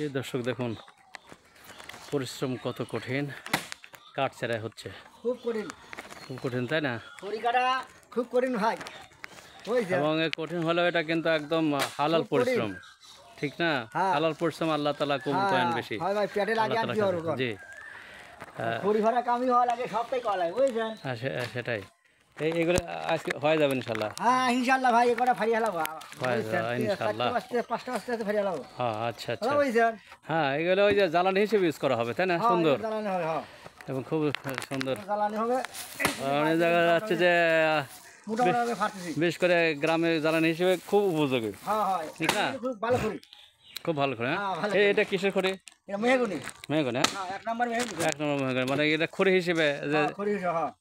এই দর্শক দেখুন পরিশ্রম কত কঠিন, কাঠ ছাড়াই হচ্ছে, খুব কঠিন, খুব কঠিন তাই না? খড়ি কাটা খুব কঠিন ভাই, এবং এই কঠিন হলেও এটা কিন্তু একদম হালাল খুব কঠিন। পরিশ্রম, ঠিক না? হ্যাঁ। হালাল পরিশ্রম আল্লাহ তাআলা কবুল করেন বেশি। হয় ভাই, পেটে লাগে আল্লাহ আর কি তাআলা হবে কোন? জি খড়ি ভাড়া কামি হওয়া লাগে, সবটাই করা লাগে, বুঝছেন? সেটাই। এইগুলো আজকে হয়ে যাবে ইনশাল্লাহ। হ্যাঁ ইনশাল্লাহ ভাই, এ কটা ফাড়ি হালাবো, হয়ে যাবে ইনশাল্লাহ। 5টা বাজতে ফাড়ি হালাবো। হ্যাঁ আচ্ছা আচ্ছা। বুঝছেন? হ্যাঁ এগুলো ওই যে জ্বালানি হিসেবে ইউজ করা হবে তাই না? সুন্দর জ্বালানি হবে, এবং খুব সুন্দর। জ্বালানি হবে। অনেক জায়গায় যাচ্ছে যে মোটামুটি ফাটতেছি। বিশেষ করে গ্রামে জ্বালানি হিসেবে খুব উপযোগী, ঠিক না? খুব ভালো খড়ি, খুব ভালো করে। হ্যাঁ, ভালো এটা কিসের খড়ি? এটা মেহগনি। মেহগনি? হ্যাঁ, 1 নাম্বার মেহগনি। 1 নম্বর মেহগনি, মানে এটা খড়ি হিসেবে যে খড়ি, হ্যাঁ।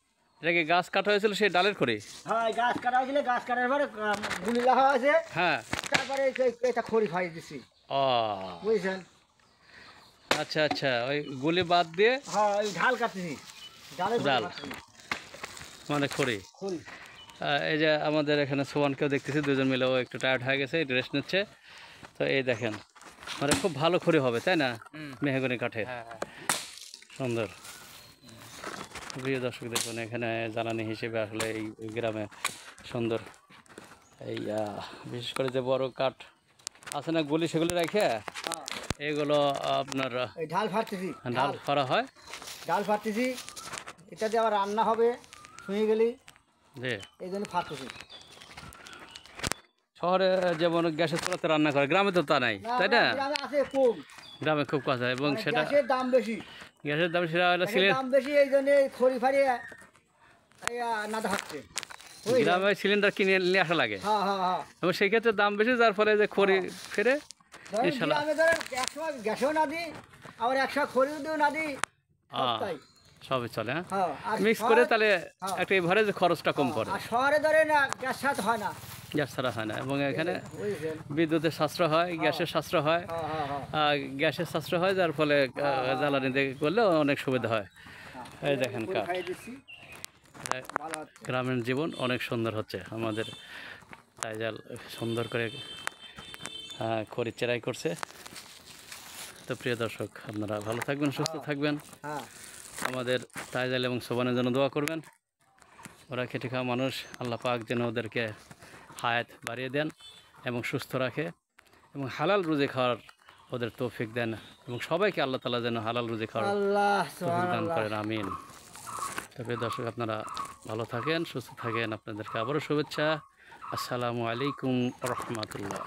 এটা কি গাছ কাটা হয়েছিল সেই ডালের খড়ি? হ্যাঁ, গাছ কাটা হয়েছিল, গাছ কাটার পরে গুলি লাগা হয়েছে, হ্যাঁ। তারপরে এটা খড়ি ফাড়ি দিচ্ছি, ও বুঝছেন? আচ্ছা আচ্ছা, ওই গুলি বাদ দিয়ে হ্যাঁ, ওই ঢাল কাটতেছি, ডাল মানে খড়ি। খড়ি। এই যে আমাদের এখানে সোয়ানকেও দেখতেছি, দুজন মিলে ও একটু টায়ার্ড হয়ে গেছে, রেস্ট নিচ্ছে। তো এই দেখেন মানে খুব ভালো খড়ি হবে তাই না? মেহগনি কাঠের, সুন্দর। প্রিয় দর্শক দেখুন এখানে জ্বালানি হিসেবে আসলে এই গ্রামে সুন্দর এই বিশেষ করে যে বড় কাঠ আছে না গুলি, সেগুলো রেখে এগুলো আপনার ঢাল ফাটতেছি, ডাল করা হয়। ডাল ফাটতেছি, এটা দিয়ে আবার রান্না হবে, শুয়ে গেলি জি। এই জন্য ফাটতেছি। শহরে যেমন গ্যাসের চুলাতে রান্না করে, গ্রামে তো তা নাই তাই না? গ্রামে আছে কম, গ্রামে খুব কাছে, এবং সেটা গ্যাসের দাম বেশি, গ্যাসের দাম সেটা হলো দাম বেশি, এই জন্য খড়ি ফাড়ি নাদা হচ্ছে। গ্রামে সিলিন্ডার কিনে নিয়ে আসা লাগে, হ্যাঁ হ্যাঁ হ্যাঁ। এবং সেই ক্ষেত্রে দাম বেশি, যার ফলে যে খড়ি ফিরে ইনশাল্লাহ আমি ধরেন 100 গ্যাসও না দিই, আবার 100 খড়িও দিও না দিই, তাই সবই চলে। হ্যাঁ, আর মিক্স করে তাহলে একটা এভারেজ খরচটা কম পড়ে। আর শহরে ধরেন গ্যাস ছাড়া হয় না, গ্যাস ছাড়া হয় না, এবং এখানে বিদ্যুতের সাশ্রয় হয়, গ্যাসের সাশ্রয় হয়, গ্যাসের সাশ্রয় হয়, যার ফলে জ্বালানি দিয়ে করলে অনেক সুবিধা হয়। এই দেখেন কাঠ, গ্রামীণ জীবন অনেক সুন্দর হচ্ছে আমাদের। তাইজাল সুন্দর করে খড়ি চেরাই করছে। তো প্রিয় দর্শক, আপনারা ভালো থাকবেন, সুস্থ থাকবেন, আমাদের তাইজাল এবং সোবানের জন্য দোয়া করবেন। ওরা খেটে খাওয়া মানুষ, আল্লাহ পাক যেন ওদেরকে হায়াত বাড়িয়ে দেন এবং সুস্থ রাখে, এবং হালাল রুজি খাওয়ার ওদের তৌফিক দেন, এবং সবাইকে আল্লাহ তাআলা যেন হালাল রুজি খাওয়ার তৌফিক দান করেন, আমিন। তবে দর্শক আপনারা ভালো থাকেন, সুস্থ থাকেন, আপনাদেরকে আবারও শুভেচ্ছা। আসসালামু আলাইকুম রহমতুল্লাহ।